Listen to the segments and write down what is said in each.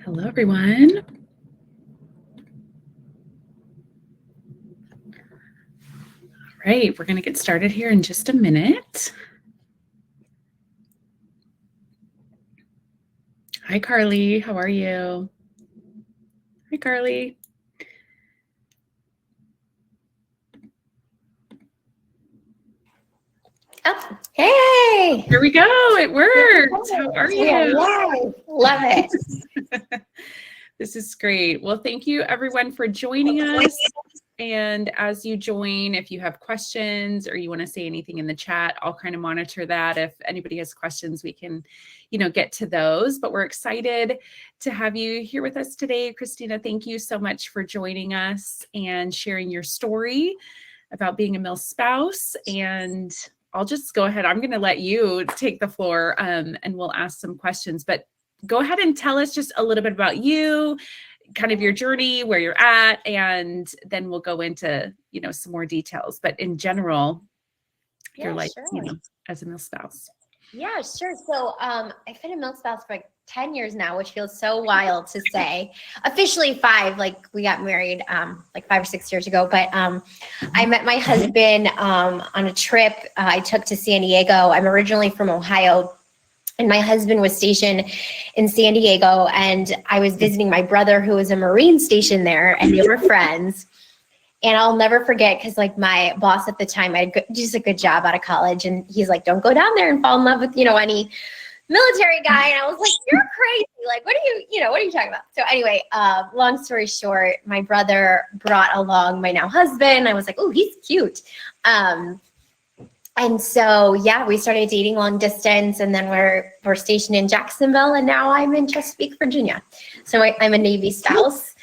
Hello, everyone. All right, we're going to get started here in just a minute. Hi, Carly. How are you? Hi, Carly. Oh, hey! Here we go. It worked. How are you? Yeah, love it. This is great. Well, thank you, everyone, for joining us. And as you join, if you have questions or you want to say anything in the chat, I'll kind of monitor that. If anybody has questions, we can, get to those. But we're excited to have you here with us today. Christina, thank you so much for joining us and sharing your story about being a milspouse. And I'll just go ahead. I'm going to let you take the floor and we'll ask some questions. But go ahead and tell us just a little bit about you, kind of your journey, where you're at, and then we'll go into, some more details. But in general, your life, as a milspouse. Yeah, sure. So I've been a milspouse for like 10 years now, which feels so wild to say. Officially 5, like we got married like 5 or 6 years ago. But I met my husband on a trip I took to San Diego. I'm originally from Ohio. And my husband was stationed in San Diego, and I was visiting my brother who was a Marine stationed there, and they were friends. And I'll never forget, because like my boss at the time, I had just a good job out of college, and he's like, "Don't go down there and fall in love with, any military guy." And I was like, "You're crazy. Like, what are you talking about?" So anyway, long story short, my brother brought along my now husband. I was like, "Oh, he's cute." And so, yeah, we started dating long distance, and then we're stationed in Jacksonville, and now I'm in Chesapeake, Virginia. So I'm a Navy spouse.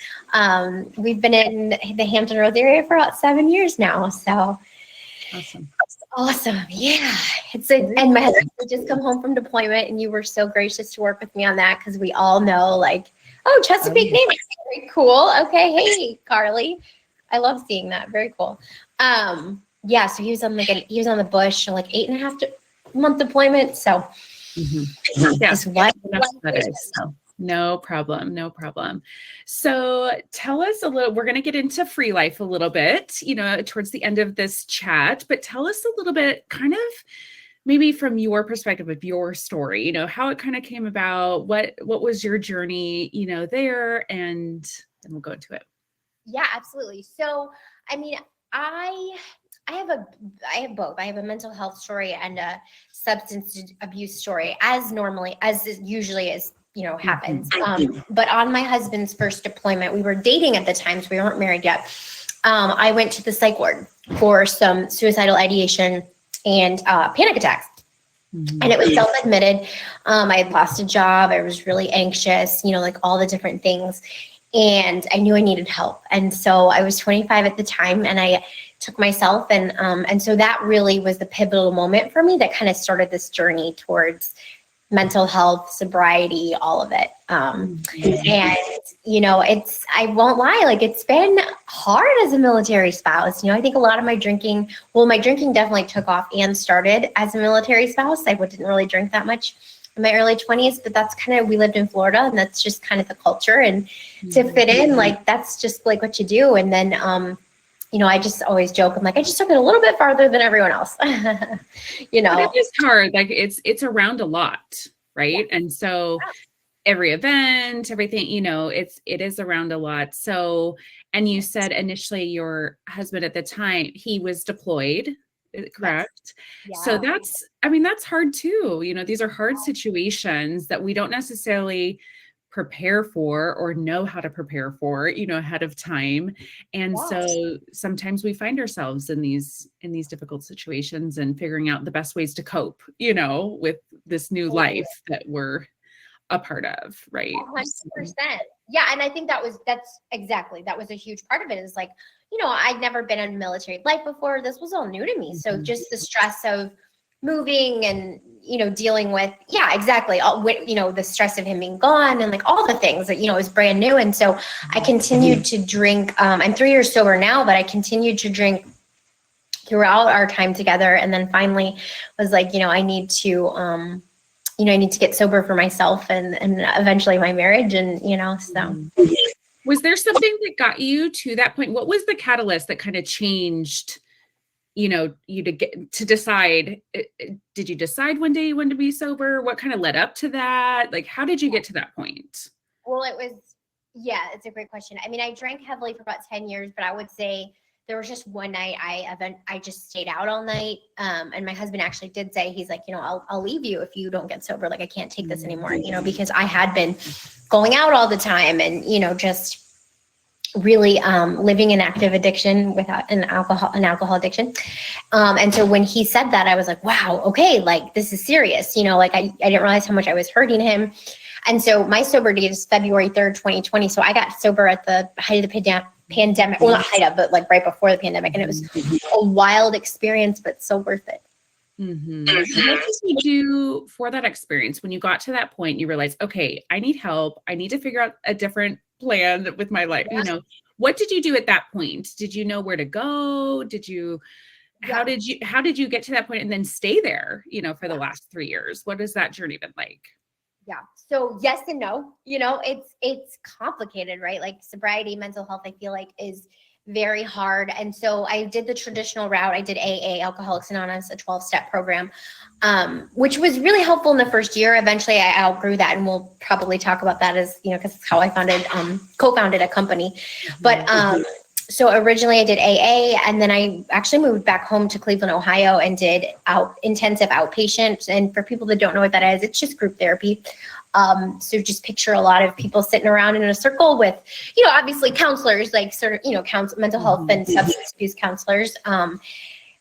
We've been in the Hampton Roads area for about 7 years now. So awesome. Yeah. And my husband just come home from deployment, and you were so gracious to work with me on that, because we all know, like, oh, Chesapeake Navy, very cool. Okay. Hey, Carly. I love seeing that. Very cool. Yeah, so he was on the bush, like 8.5-month deployment. So Yes, that is. So, no problem. So tell us a little, we're going to get into free life a little bit, towards the end of this chat, but tell us a little bit kind of maybe from your perspective of your story, how it kind of came about, what was your journey, there, and then we'll go into it. Yeah, absolutely. So, I mean, I have both. I have a mental health story and a substance abuse story, as usually happens. But on my husband's first deployment, we were dating at the time, so we weren't married yet. I went to the psych ward for some suicidal ideation and panic attacks. And it was self-admitted. I had lost a job. I was really anxious, like all the different things. And I knew I needed help. And so I was 25 at the time, and I took myself. And so that really was the pivotal moment for me that kind of started this journey towards mental health, sobriety, all of it. And, I won't lie, like, it's been hard as a military spouse. I think a lot of my drinking definitely took off and started as a military spouse. I didn't really drink that much in my early 20s, but that's kind of, we lived in Florida, and that's just kind of the culture, and to fit in, like, that's just like what you do. And then, I just always joke, I'm like, I just took it a little bit farther than everyone else. But it is hard. Like, it's around a lot, right? Yeah. And so every event, everything, it is around a lot. So, and you said initially your husband at the time, he was deployed, correct? Yeah. So that's hard too. These are hard situations that we don't necessarily prepare for or know how to prepare for, ahead of time. And so sometimes we find ourselves in these difficult situations and figuring out the best ways to cope, with this new life that we're a part of, right? 100%. Yeah. And I think that was a huge part of it, is like, I'd never been in military life before. This was all new to me. So just the stress of moving and, dealing with, the stress of him being gone and like all the things that, it was brand new. And so I continued to drink. I'm 3 years sober now, but I continued to drink throughout our time together. And then finally was like, I need to I need to get sober for myself and eventually my marriage. And, so. Was there something that got you to that point? What was the catalyst that kind of changed, you to decide? Did you decide one day you wanted to be sober? What kind of led up to that? Like, how did you get to that point? Well, it's a great question. I mean, I drank heavily for about 10 years, but I would say there was just one night I just stayed out all night. And my husband actually did say, he's like, I'll leave you if you don't get sober. Like, I can't take this anymore, because I had been going out all the time and, just really living in active addiction without an alcohol addiction. And so when he said that, I was like, wow, okay, like this is serious. Like I didn't realize how much I was hurting him. And so my sober date is February 3rd, 2020. So I got sober at the height of the pandemic. Well, not height of, but like right before the pandemic. And it was a wild experience, but so worth it. Mm-hmm. What did you do for that experience? When you got to that point, you realized, okay, I need help. I need to figure out a different plan with my life. Yeah. What did you do at that point? Did you know where to go? How did you get to that point and then stay there, for the last 3 years? What has that journey been like? Yeah. So yes and no, it's complicated, right? Like sobriety, mental health, I feel like is very hard. And so I did the traditional route. I did AA, Alcoholics Anonymous, a 12-step program, which was really helpful in the first year. Eventually I outgrew that, and we'll probably talk about that as, because it's how I co-founded a company. But so originally I did AA, and then I actually moved back home to Cleveland, Ohio, and did intensive outpatient. And for people that don't know what that is, it's just group therapy. So just picture a lot of people sitting around in a circle with, obviously counselors, like sort of mental health and substance abuse counselors,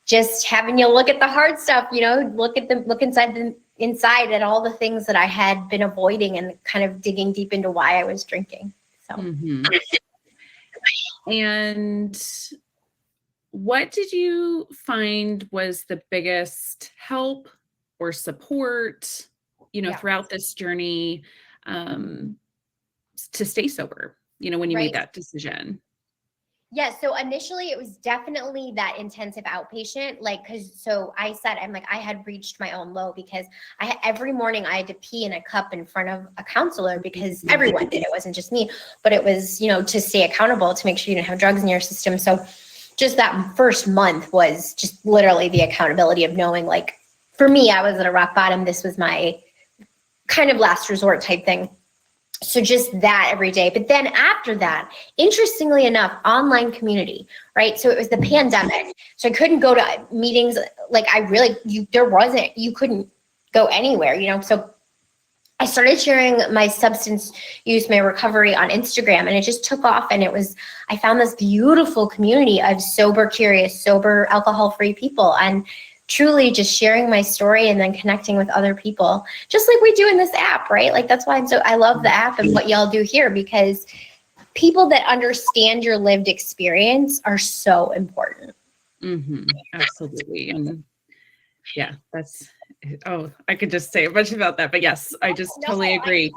just having you look at the hard stuff, look inside at all the things that I had been avoiding and kind of digging deep into why I was drinking. So. Mm-hmm. And what did you find was the biggest help or support, throughout this journey, to stay sober, when you made that decision? Yeah. So initially it was definitely that intensive outpatient, so I said, I had reached my own low because every morning I had to pee in a cup in front of a counselor because everyone did. It wasn't just me, but it was, to stay accountable, to make sure you didn't have drugs in your system. So just that first month was just literally the accountability of knowing, like, for me, I was at a rock bottom. This was my kind of last resort type thing. So just that every day. But then after that, interestingly enough, online community, right? So it was the pandemic. So I couldn't go to meetings. Like you couldn't go anywhere, So I started sharing my substance use, my recovery on Instagram, and it just took off. And I found this beautiful community of sober, curious, sober, alcohol-free people. And truly just sharing my story and then connecting with other people, just like we do in this app, right? Like that's why I love the app and what y'all do here, because people that understand your lived experience are so important. Mm-hmm. Absolutely. And yeah, I could just say a bunch about that, but yes, I just totally agree.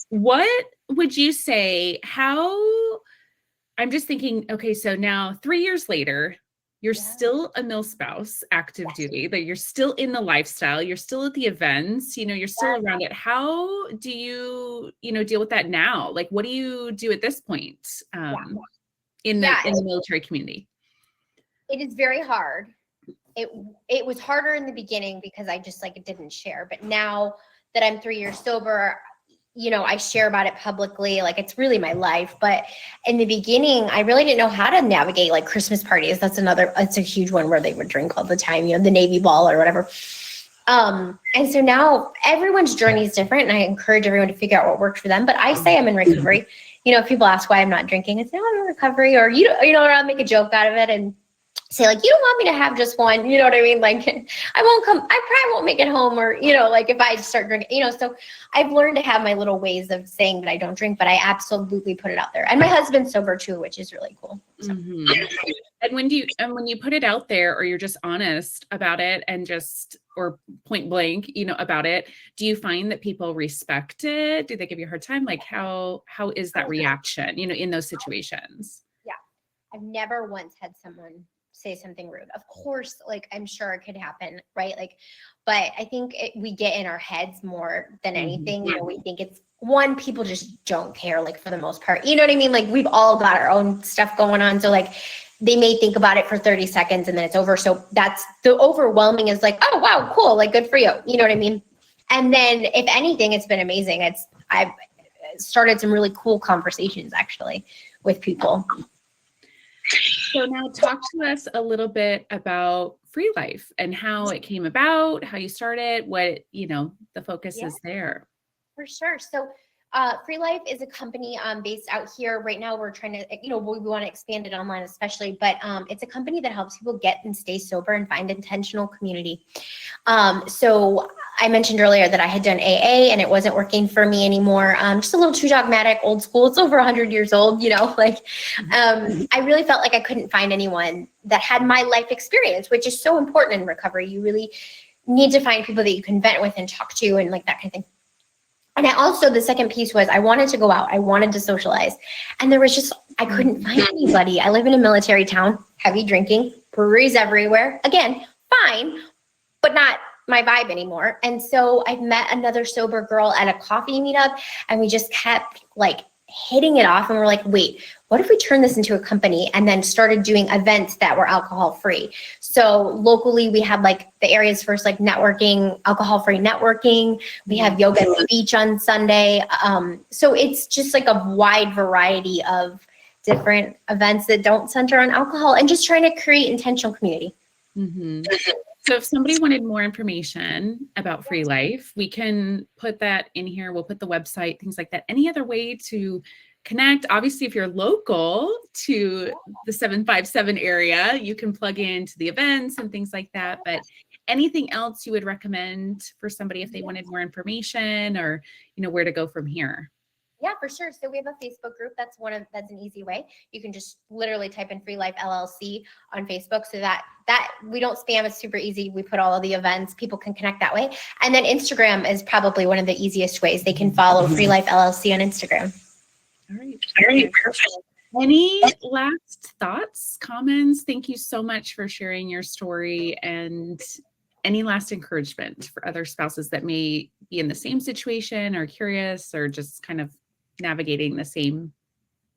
What would you say, I'm just thinking, okay, so now 3 years later, you're still a milspouse, active duty, but you're still in the lifestyle. You're still at the events, you're still around it. How do you, deal with that now? Like, what do you do at this point in the military community? It is very hard. It was harder in the beginning because I just didn't share. But now that I'm 3 years sober, I share about it publicly, like it's really my life. But in the beginning, I really didn't know how to navigate like Christmas parties. It's a huge one where they would drink all the time, the Navy ball or whatever. And so now everyone's journey is different, and I encourage everyone to figure out what works for them. But I say I'm in recovery. If people ask why I'm not drinking, I say, I'm in recovery, or I'll make a joke out of it and say, like, you don't want me to have just one, you know what I mean? Like, I probably won't make it home, or, like if I start drinking, so I've learned to have my little ways of saying that I don't drink, but I absolutely put it out there. And my husband's sober too, which is really cool. So. Mm-hmm. And when you put it out there, or you're just honest about it or point blank, about it, do you find that people respect it? Do they give you a hard time? Like how is that reaction, in those situations? Yeah. I've never once had someone say something rude. Of course, like I'm sure it could happen, right? Like, but I think we get in our heads more than anything. You know, we think it's one, people just don't care, like for the most part. You know what I mean? Like we've all got our own stuff going on. So like they may think about it for 30 seconds and then it's over. So that's the overwhelming is like, oh, wow, cool. Like good for you. You know what I mean? And then if anything, it's been amazing. I've started some really cool conversations actually with people. So now talk to us a little bit about Free Life and how it came about, how you started, what, you know, the focus is there. For sure. So Free Life is a company based out here. Right now, we're trying to, you know, we want to expand it online especially, but it's a company that helps people get and stay sober and find intentional community. So I mentioned earlier that I had done AA and it wasn't working for me anymore. Just a little too dogmatic, old school. It's over 100 years old, you know, like I really felt like I couldn't find anyone that had my life experience, which is so important in recovery. You really need to find people that you can vent with and talk to and like that kind of thing. And I also, the second piece was I wanted to go out. I wanted to socialize. And there was just, I couldn't find anybody. I live in a military town, heavy drinking, breweries everywhere. Again, fine, but not my vibe anymore. And so I met another sober girl at a coffee meetup and we just kept like hitting it off. And we're like, wait, what if we turn this into a company and then started doing events that were alcohol free? So locally we had like the area's first like networking, alcohol free networking. We have yoga at the beach on Sunday. So it's just like a wide variety of different events that don't center on alcohol and just trying to create intentional community. Mm-hmm. So if somebody wanted more information about Free Life, we can put that in here. We'll put the website, things like that. Any other way to connect? Obviously, if you're local to the 757 area, you can plug into the events and things like that. But anything else you would recommend for somebody if they wanted more information or, you know, where to go from here? Yeah, for sure. So we have a Facebook group. That's an easy way. You can just literally type in Free Life LLC on Facebook so that we don't spam. It's super easy. We put all of the events. People can connect that way. And then Instagram is probably one of the easiest ways. They can follow Free Life LLC on Instagram. All right. Perfect. Any last thoughts, comments? Thank you so much for sharing your story, and any last encouragement for other spouses that may be in the same situation or curious or just kind of navigating the same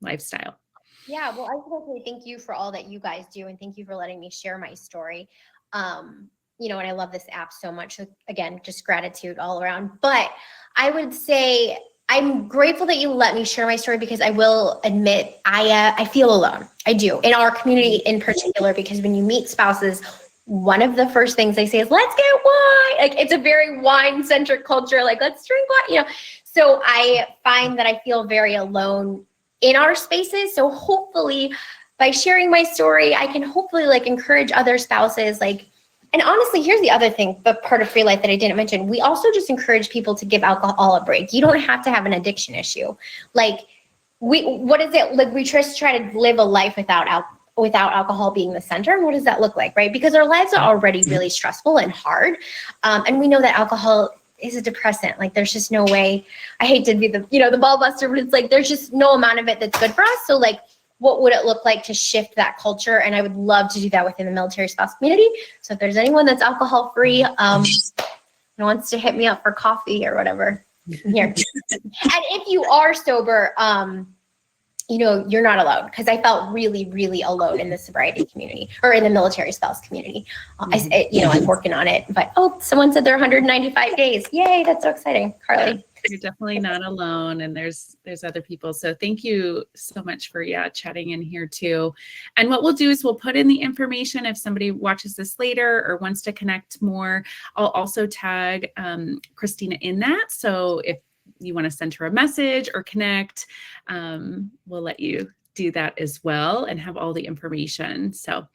lifestyle? Yeah, well, I want to say thank you for all that you guys do, and thank you for letting me share my story. You know, and I love this app so much. So again, just gratitude all around. But I would say I'm grateful that you let me share my story, because I will admit I feel alone. I do, in our community in particular, because when you meet spouses, one of the first things they say is, let's get wine. Like it's a very wine-centric culture. Like, let's drink wine, you know. So I find that I feel very alone in our spaces. So hopefully by sharing my story, I can hopefully like encourage other spouses. Like, and honestly, here's the other thing, the part of Free Life that I didn't mention. We also just encourage people to give alcohol a break. You don't have to have an addiction issue. Like what is it? Like we just try to live a life without alcohol being the center. And what does that look like, right? Because our lives are already really stressful and hard. And we know that alcohol is a depressant. Like there's just no way, I hate to be the, you know, the ball buster, but it's like, there's just no amount of it that's good for us. So like, what would it look like to shift that culture? And I would love to do that within the military spouse community. So if there's anyone that's alcohol free, wants to hit me up for coffee or whatever, here. And if you are sober, you know, you're not alone, because I felt really, really alone in the sobriety community or in the military spouse community. I'm working on it, but someone said they're 195 days. Yay, that's so exciting, Carly. You're definitely not alone, and there's other people. So thank you so much for chatting in here too. And what we'll do is we'll put in the information if somebody watches this later or wants to connect more. I'll also tag Christina in that. So if you want to send her a message or connect, we'll let you do that as well and have all the information. So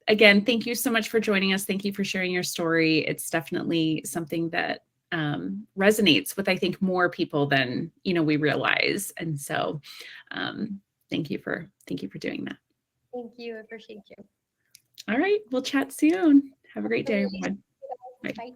again, thank you so much for joining us. Thank you for sharing your story. It's definitely something that resonates with, I think, more people than we realize. And so thank you for doing that. Thank you. I appreciate you. All right, we'll chat soon. Have a great day, everyone. Bye.